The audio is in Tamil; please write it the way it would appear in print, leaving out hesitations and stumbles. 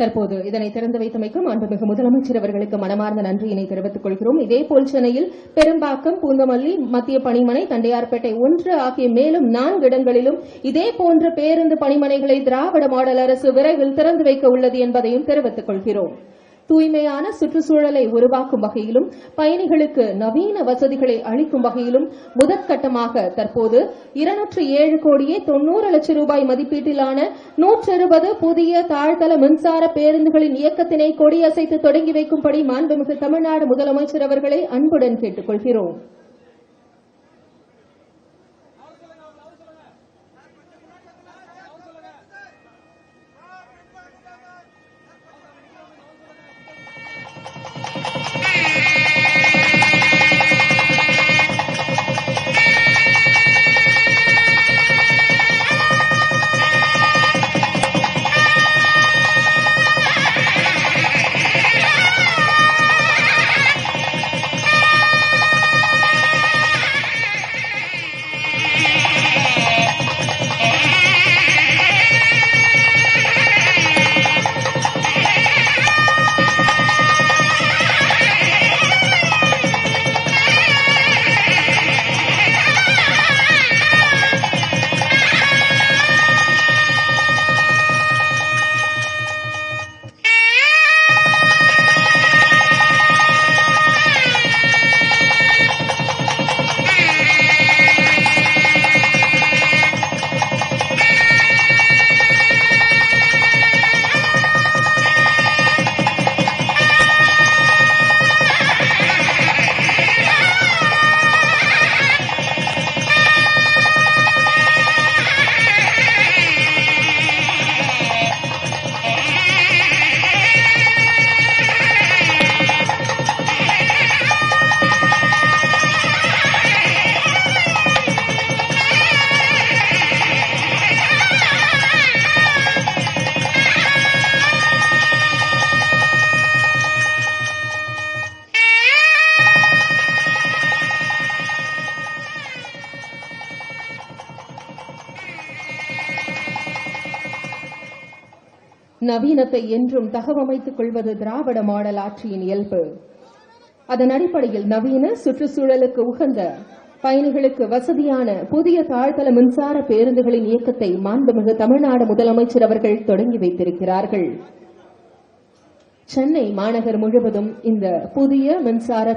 தற்போது இதனை திறந்து வைத்தமைக்கு மாண்புமிகு முதலமைச்சர் அவர்களுக்கு மனமார்ந்த நன்றியினை தெரிவித்துக் கொள்கிறோம். இதேபோல் சென்னையில் பெரும்பாக்கம், பூந்தமல்லி, மத்திய பணிமனை, தண்டையார்பேட்டை 1 ஆகிய மேலும் 4 இடங்களிலும் இதேபோன்ற பேருந்து பணிமனைகளை திராவிட மாடல் அரசு விரைவில் திறந்து வைக்க உள்ளது என்பதையும் தெரிவித்துக் கொள்கிறோம். தூய்மையான சுற்றுச்சூழலை உருவாக்கும் வகையிலும் பயணிகளுக்கு நவீன வசதிகளை அளிக்கும் வகையிலும் முதற்கட்டமாக தற்போது 207 கோடியே 90 லட்சம் ரூபாய் மதிப்பீட்டிலான 120 புதிய தாழ்தள மின்சார பேருந்துகளின் இயக்கத்தினை கொடியசைத்து தொடங்கி வைக்கும்படி மாண்புமிகு தமிழ்நாடு முதலமைச்சர் அவர்களை அன்புடன் கேட்டுக் கொள்கிறோம். நவீனத்தை என்றும் தகவமைத்துக் கொள்வது திராவிட மாடல் ஆட்சியின் இயல்பு. அதன் அடிப்படையில் நவீன சுற்றுச்சூழலுக்கு உகந்த பயணிகளுக்கு வசதியான புதிய தாழ்தள மின்சார பேருந்துகளின் இயக்கத்தை மாண்புமிகு தமிழ்நாடு முதலமைச்சர் அவர்கள் தொடங்கி வைத்திருக்கிறார்கள். சென்னை மாநகர் முழுவதும் இந்த புதிய மின்சார